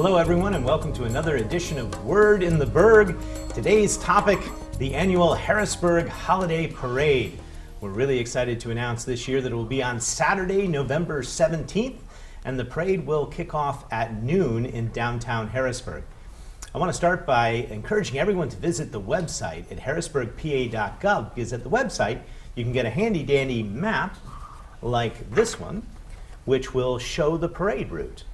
Hello everyone and welcome to another edition of Word in the Burg. Today's topic, the annual Harrisburg Holiday Parade. We're really excited to announce this year that it will be on Saturday, November 17th, and the parade will kick off at noon in downtown Harrisburg. I want to start by encouraging everyone to visit the website at harrisburgpa.gov, because at the website you can get a handy dandy map like this one, which will show the parade route.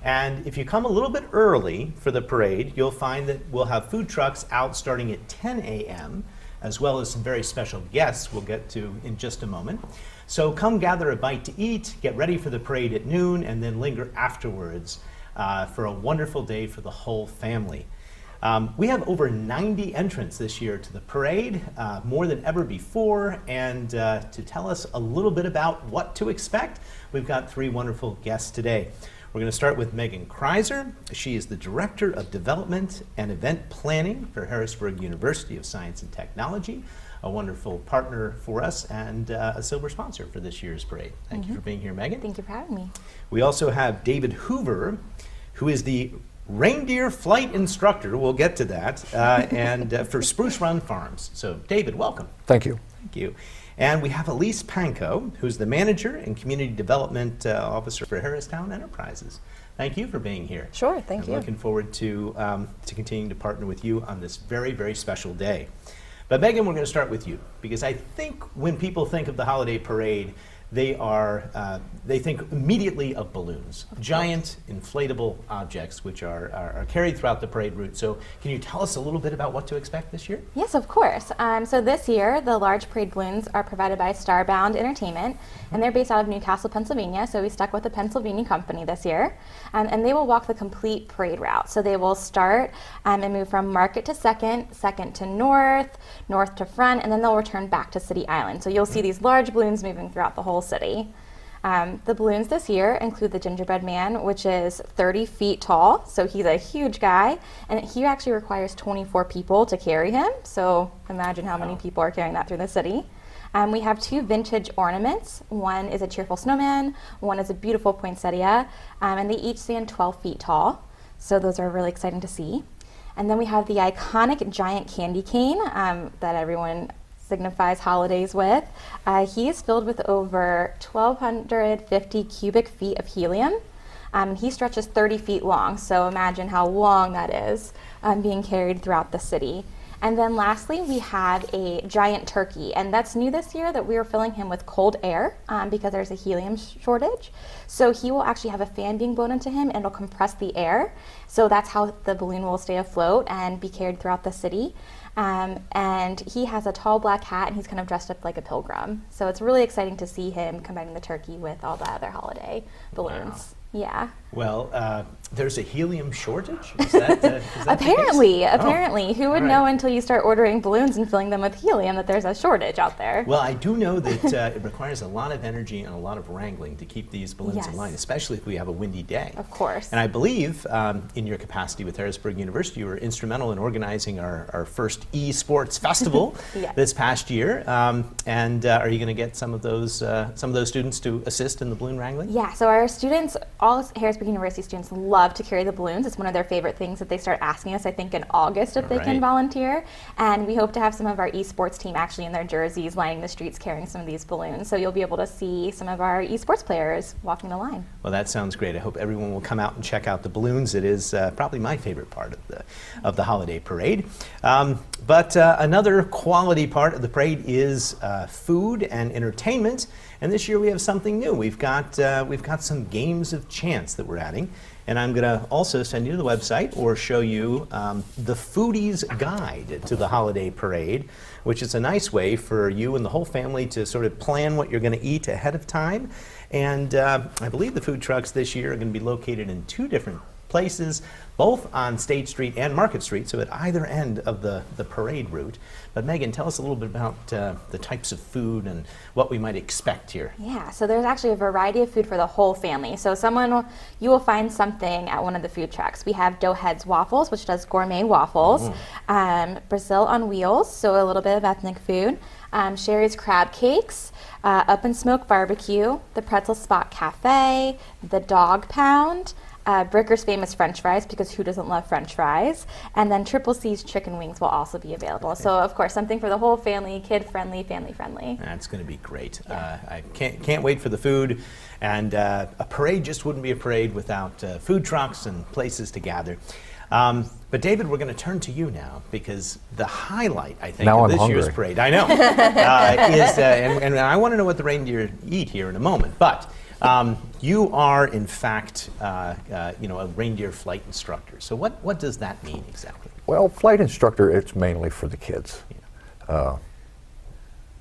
And if you come a little bit early for the parade, you'll find that we'll have food trucks out starting at 10 a.m., as well as some very special guests we'll get to in just a moment. So come gather a bite to eat, get ready for the parade at noon, and then linger afterwards for a wonderful day for the whole family. We have over 90 entrants this year to the parade, more than ever before, and to tell us a little bit about what to expect, we've got three wonderful guests today. We're going to start with Megan Kreiser. She is the Director of Development and Event Planning for Harrisburg University of Science and Technology, a wonderful partner for us and a silver sponsor for this year's parade. Thank you for being here, Megan. Thank you for having me. We also have David Hoover, who is the reindeer flight instructor, we'll get to that, and for Spruce Run Farms. So David, welcome. Thank you. Thank you. And we have Elise Panko, who's the Manager and Community Development Officer for Harristown Enterprises. Thank you for being here. Sure, thank you. Looking forward to continuing to partner with you on this very, very special day. But Megan, we're going to start with you, because I think when people think of the holiday parade, they think immediately of balloons, giant inflatable objects which are carried throughout the parade route. So can you tell us a little bit about what to expect this year? Yes, of course. So this year, the large parade balloons are provided by Starbound Entertainment, and they're based out of Newcastle, Pennsylvania, so we stuck with a Pennsylvania company this year. And they will walk the complete parade route. So they will start and move from Market to Second, Second to North, North to Front, and then they'll return back to City Island. So you'll see these large balloons moving throughout the whole city. The balloons this year include the Gingerbread Man, which is 30 feet tall, so he's a huge guy, and he actually requires 24 people to carry him, so imagine how many people are carrying that through the city. We have two vintage ornaments. One is a cheerful snowman, one is a beautiful poinsettia, and they each stand 12 feet tall, so those are really exciting to see. And then we have the iconic giant candy cane that everyone signifies holidays with. He is filled with over 1,250 cubic feet of helium. He stretches 30 feet long, so imagine how long that is being carried throughout the city. And then lastly, we have a giant turkey, and that's new this year that we are filling him with cold air because there's a helium shortage. So he will actually have a fan being blown into him and it'll compress the air. So that's how the balloon will stay afloat and be carried throughout the city. And he has a tall black hat and he's kind of dressed up like a pilgrim. So it's really exciting to see him combining the turkey with all the other holiday balloons. Wow. Yeah. Well, there's a helium shortage? Is that apparently. Oh, Who would know until you start ordering balloons and filling them with helium that there's a shortage out there? Well, I do know that it requires a lot of energy and a lot of wrangling to keep these balloons in line, especially if we have a windy day. Of course. And I believe in your capacity with Harrisburg University, you were instrumental in organizing our first eSports festival this past year. And are you going to get some of those students to assist in the balloon wrangling? Yeah, so our students, all Harrisburg University students, love to carry the balloons. It's one of their favorite things that they start asking us, I think, in August if they can volunteer. And we hope to have some of our esports team actually in their jerseys lining the streets carrying some of these balloons. So you'll be able to see some of our esports players walking the line. Well, that sounds great. I hope everyone will come out and check out the balloons. It is probably my favorite part of the holiday parade. But another quality part of the parade is food and entertainment. And this year we have something new. We've got some games of chance that we're adding. And I'm going to also send you to the website or show you the Foodie's Guide to the Holiday Parade, which is a nice way for you and the whole family to sort of plan what you're going to eat ahead of time. And I believe the food trucks this year are going to be located in two different places, both on State Street and Market Street, so at either end of the parade route. But Megan, tell us a little bit about the types of food and what we might expect here. Yeah, so there's actually a variety of food for the whole family. So you will find something at one of the food trucks. We have Doughhead's Waffles, which does gourmet waffles, Brazil on Wheels, so a little bit of ethnic food, Sherry's Crab Cakes, Up and Smoke Barbecue, the Pretzel Spot Cafe, the Dog Pound, Bricker's famous French fries, because who doesn't love French fries? And then Triple C's chicken wings will also be available. Okay. So of course, something for the whole family, kid-friendly, family-friendly. That's going to be great. Yeah. I can't wait for the food. And a parade just wouldn't be a parade without food trucks and places to gather. But David, we're going to turn to you now, because the highlight, I think, of this year's parade, I know, is, and I want to know what the reindeer eat here in a moment, but you are, in fact, a reindeer flight instructor. So what does that mean exactly? Well, flight instructor, it's mainly for the kids. Yeah.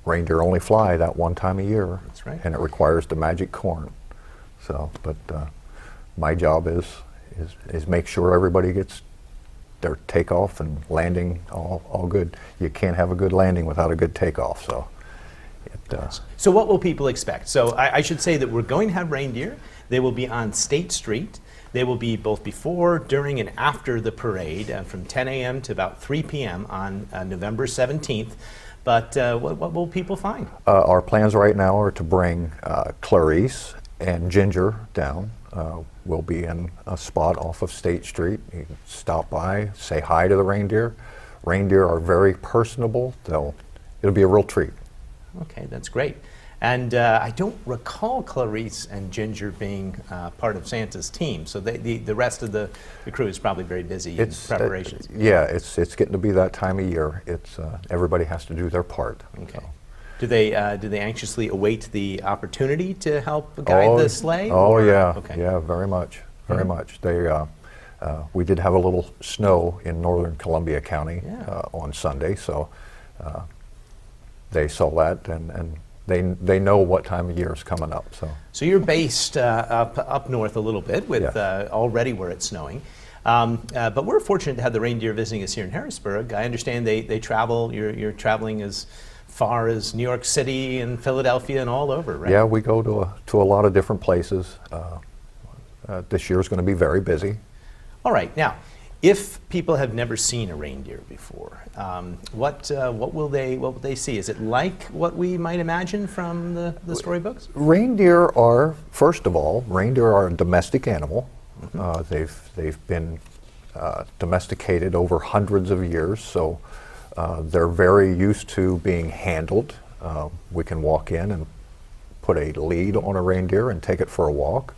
Reindeer only fly that one time a year. That's right. And it requires the magic corn. So, but my job is make sure everybody gets their takeoff and landing all good. You can't have a good landing without a good takeoff. So. So what will people expect? So I should say that we're going to have reindeer. They will be on State Street. They will be both before, during, and after the parade from 10 a.m. to about 3 p.m. on November 17th. But what will people find? Our plans right now are to bring Clarice and Ginger down. We'll be in a spot off of State Street. You can stop by, say hi to the reindeer. Reindeer are very personable. It'll be a real treat. Okay, that's great. And I don't recall Clarice and Ginger being part of Santa's team, so the rest of the crew is probably very busy in preparations. Yeah, it's getting to be that time of year. It's everybody has to do their part. Okay. So. Do they anxiously await the opportunity to help guide the sleigh? Oh yeah, okay. Yeah, very much, very much. We did have a little snow in northern Columbia County on Sunday, so. They saw that, and they know what time of year is coming up. So you're based up north a little bit, with already where it's snowing, but we're fortunate to have the reindeer visiting us here in Harrisburg. I understand they travel. You're traveling as far as New York City and Philadelphia and all over, right? Yeah, we go to a lot of different places. This year is going to be very busy. All right, now. If people have never seen a reindeer before, what will they see? Is it like what we might imagine from the storybooks? Reindeer are, first of all, a domestic animal. Mm-hmm. They've been domesticated over hundreds of years, so they're very used to being handled. We can walk in and put a lead on a reindeer and take it for a walk.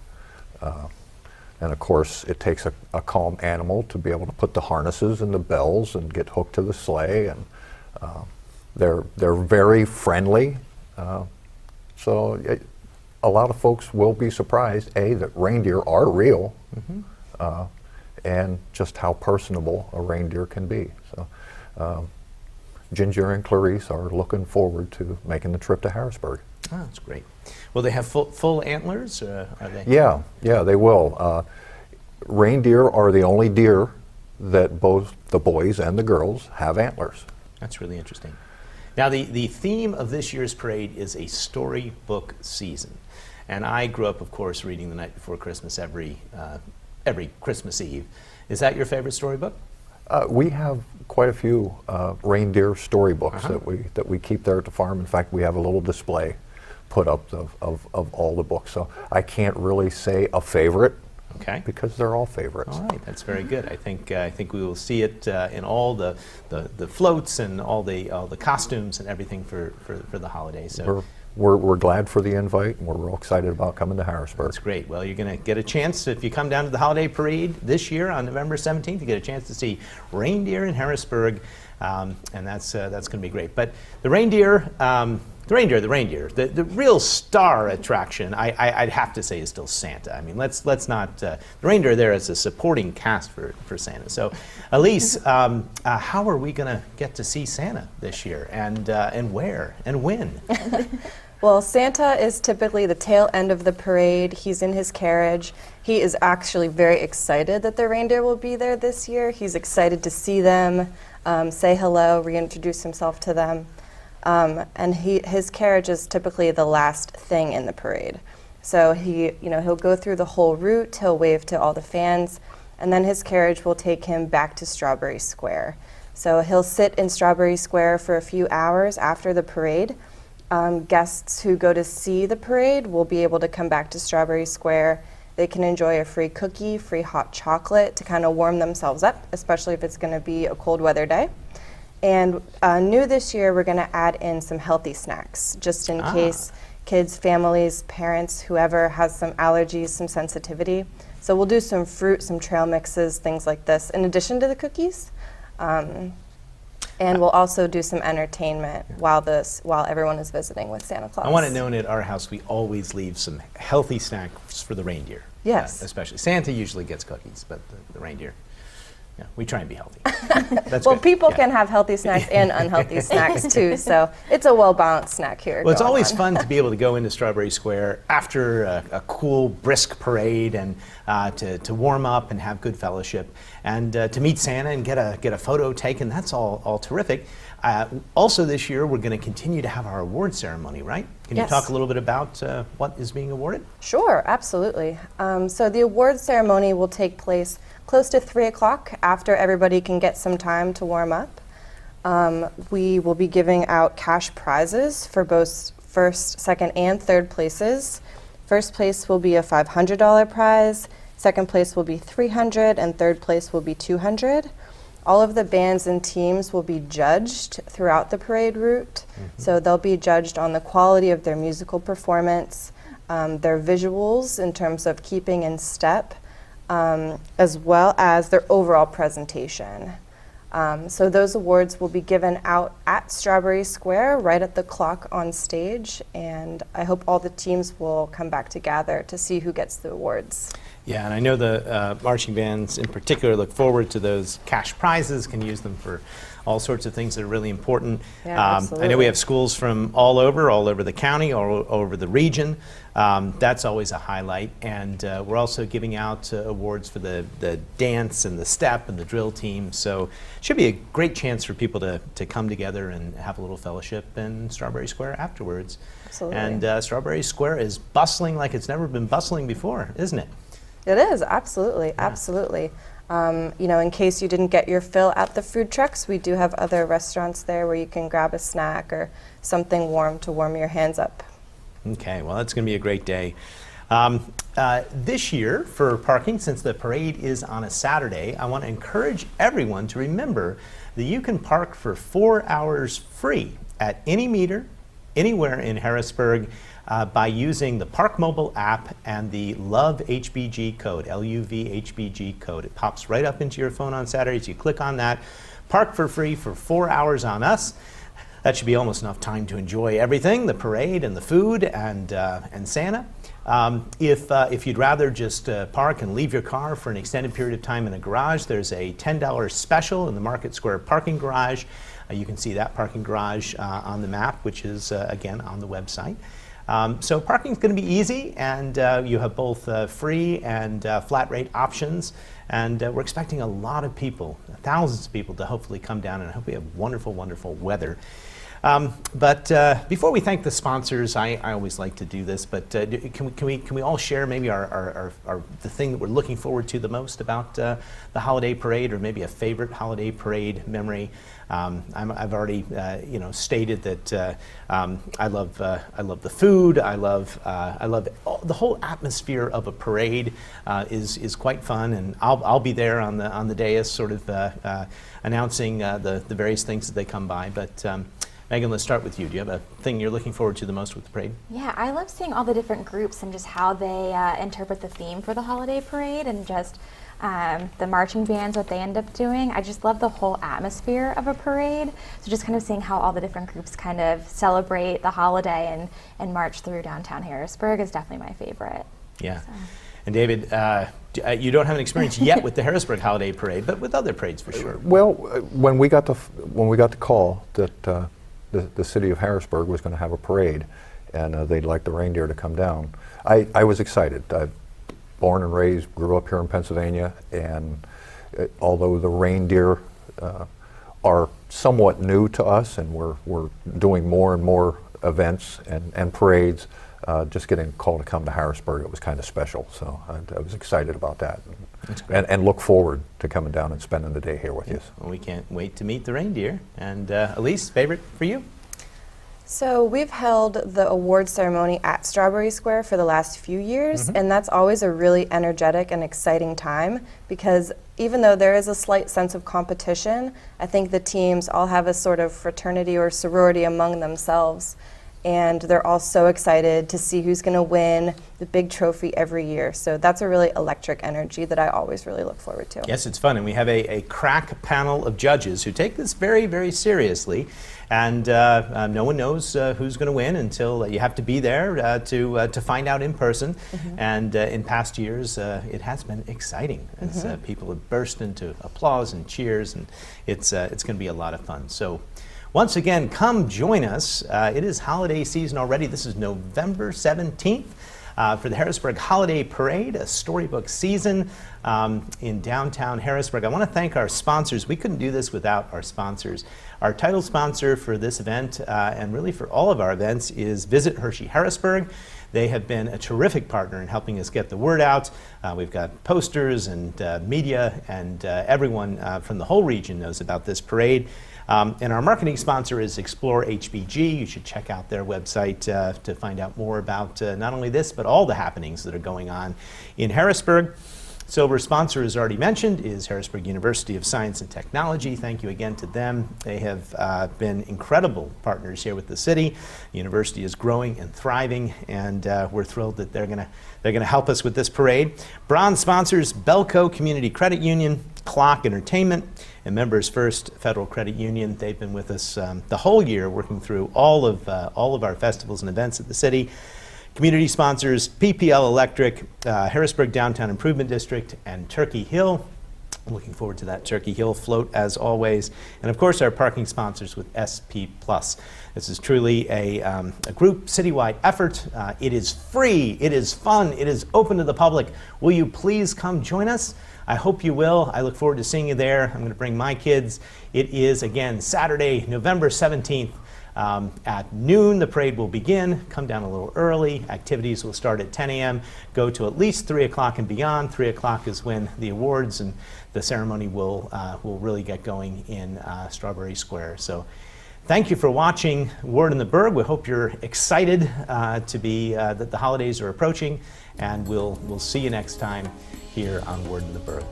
And of course, it takes a calm animal to be able to put the harnesses and the bells and get hooked to the sleigh. And they're very friendly. So a lot of folks will be surprised, that reindeer are real, mm-hmm. And just how personable a reindeer can be. So Ginger and Clarice are looking forward to making the trip to Harrisburg. Oh, that's great. Will they have full antlers? Are they? Yeah, they will. Reindeer are the only deer that both the boys and the girls have antlers. That's really interesting. Now, the theme of this year's parade is a storybook season. And I grew up, of course, reading The Night Before Christmas every Christmas Eve. Is that your favorite storybook? We have quite a few reindeer storybooks that we keep there at the farm. In fact, we have a little display put up of all the books. So I can't really say a favorite, because they're all favorites. All right, that's very good. I think we will see it in all the floats and all the costumes and everything for the holidays. So we're glad for the invite, and we're real excited about coming to Harrisburg. That's great. Well, you're going to get a chance, if you come down to the holiday parade this year on November 17th, you get a chance to see reindeer in Harrisburg, and that's going to be great. But the reindeer. The real star attraction, I'd have to say, is still Santa. I mean, let's not, the reindeer there is a supporting cast for Santa. So, Elise, how are we going to get to see Santa this year, and where, and when? Well, Santa is typically the tail end of the parade. He's in his carriage. He is actually very excited that the reindeer will be there this year. He's excited to see them, say hello, reintroduce himself to them. And his carriage is typically the last thing in the parade. So he'll go through the whole route, he'll wave to all the fans, and then his carriage will take him back to Strawberry Square. So he'll sit in Strawberry Square for a few hours after the parade. Guests who go to see the parade will be able to come back to Strawberry Square They can enjoy a free cookie, free hot chocolate to kind of warm themselves up, especially if it's going to be a cold weather day. And new this year, we're going to add in some healthy snacks, just in case kids, families, parents, whoever has some allergies, some sensitivity. So we'll do some fruit, some trail mixes, things like this, in addition to the cookies. And we'll also do some entertainment while everyone is visiting with Santa Claus. I want it known at our house we always leave some healthy snacks for the reindeer. Yes. Especially. Santa usually gets cookies, but the reindeer, yeah, we try and be healthy. That's Well, good. people Yeah. can have healthy snacks and unhealthy snacks too, so it's a well-balanced snack here. Well, it's going always on. fun to be able to go into Strawberry Square after a cool, brisk parade and to warm up and have good fellowship and to meet Santa and get a photo taken. That's all terrific. Also this year, we're going to continue to have our award ceremony, right? Can you Yes. talk a little bit about what is being awarded? Sure, absolutely. So the award ceremony will take place close to 3 o'clock after everybody can get some time to warm up. We will be giving out cash prizes for both first, second, and third places. First place will be a $500 prize, second place will be $300, and third place will be $200. All of the bands and teams will be judged throughout the parade route. So they'll be judged on the quality of their musical performance, their visuals in terms of keeping in step, as well as their overall presentation. So those awards will be given out at Strawberry Square, right at the clock on stage, and I hope all the teams will come back together to see who gets the awards. Yeah, and I know the marching bands in particular look forward to those cash prizes, can use them for all sorts of things that are really important. Yeah, I know absolutely. we have schools from all over the county, all over the region. That's always a highlight. And we're also giving out awards for the dance and the step and the drill team. So it should be a great chance for people to come together and have a little fellowship in Strawberry Square afterwards. Absolutely. And Strawberry Square is bustling like it's never been bustling before, isn't it? It is, absolutely, absolutely. In case you didn't get your fill at the food trucks, we do have other restaurants there where you can grab a snack or something warm to warm your hands up. Okay, well, that's going to be a great day. This year, for parking, since the parade is on a Saturday, I want to encourage everyone to remember that you can park for 4 hours free at any meter, anywhere in Harrisburg, by using the Park Mobile app and the Love HBG code, LUV-HBG code. It pops right up into your phone on Saturdays. You click on that, park for free for 4 hours on us. That should be almost enough time to enjoy everything, the parade and the food and Santa. If you'd rather just park and leave your car for an extended period of time in a garage, there's a $10 special in the Market Square parking garage. You can see that parking garage on the map, which is, again, on the website. So parking is going to be easy, and you have both free and flat rate options. And we're expecting a lot of people, thousands of people, to hopefully come down, and I hope we have wonderful, wonderful weather. But before we thank the sponsors, I always like to do this, but can we all share maybe the thing that we're looking forward to the most about the holiday parade, or maybe a favorite holiday parade memory? I've already stated that I love the food. I love the whole atmosphere of a parade is quite fun, and I'll be there on the dais, sort of announcing the various things that they come by. But Megan, let's start with you. Do you have a thing you're looking forward to the most with the parade? Yeah, I love seeing all the different groups and just how they interpret the theme for the holiday parade, and just the marching bands, what they end up doing. I just love the whole atmosphere of a parade. So just kind of seeing how all the different groups kind of celebrate the holiday and march through downtown Harrisburg is definitely my favorite. Yeah. So. And David, you don't have an experience yet with the Harrisburg Holiday Parade, but with other parades for sure. Well, when we got the call that the city of Harrisburg was going to have a parade, and they'd like the reindeer to come down, I was excited. I'm born and raised, grew up here in Pennsylvania, and although the reindeer are somewhat new to us, and we're doing more and more events and parades, just getting a call to come to Harrisburg, it was kind of special. So I was excited about that, and look forward to coming down and spending the day here with you. Well, we can't wait to meet the reindeer. And Elise, favorite for you? So we've held the award ceremony at Strawberry Square for the last few years, and that's always a really energetic and exciting time because even though there is a slight sense of competition, I think the teams all have a sort of fraternity or sorority among themselves. And they're all so excited to see who's going to win the big trophy every year. So that's a really electric energy that I always really look forward to. Yes, it's fun, and we have a crack panel of judges who take this very, very seriously. And no one knows who's going to win until you have to be there to find out in person. And in past years, it has been exciting as people have burst into applause and cheers, and it's going to be a lot of fun. So once again, come join us. It is holiday season already. This is November 17th. For the Harrisburg Holiday Parade, a storybook season in downtown Harrisburg. I want to thank our sponsors. We couldn't do this without our sponsors. Our title sponsor for this event, and really for all of our events, is Visit Hershey Harrisburg. They have been a terrific partner in helping us get the word out. We've got posters and media, and everyone from the whole region knows about this parade. And our marketing sponsor is Explore HBG. You should check out their website to find out more about not only this, but all the happenings that are going on in Harrisburg. Silver sponsor, as already mentioned, is Harrisburg University of Science and Technology. Thank you again to them. They have been incredible partners here with the city. The university is growing and thriving, and we're thrilled that they're gonna help us with this parade. Bronze sponsors, Belco Community Credit Union, Clock Entertainment, and Members First Federal Credit Union. They've been with us the whole year, working through all of our festivals and events at the city. Community sponsors, PPL Electric, Harrisburg Downtown Improvement District, and Turkey Hill. Looking forward to that Turkey Hill float as always. And of course, our parking sponsors with SP Plus. This is truly a group citywide effort. It is free, it is fun, it is open to the public. Will you please come join us? I hope you will. I look forward to seeing you there. I'm going to bring my kids. It is, again, Saturday, November 17th. At noon, the parade will begin. Come down a little early. Activities will start at 10 a.m., go to at least 3 o'clock and beyond. 3 o'clock is when the awards and the ceremony will really get going in Strawberry Square. So thank you for watching Word in the Burg. We hope you're excited that the holidays are approaching, and we'll see you next time here on Word in the Burg.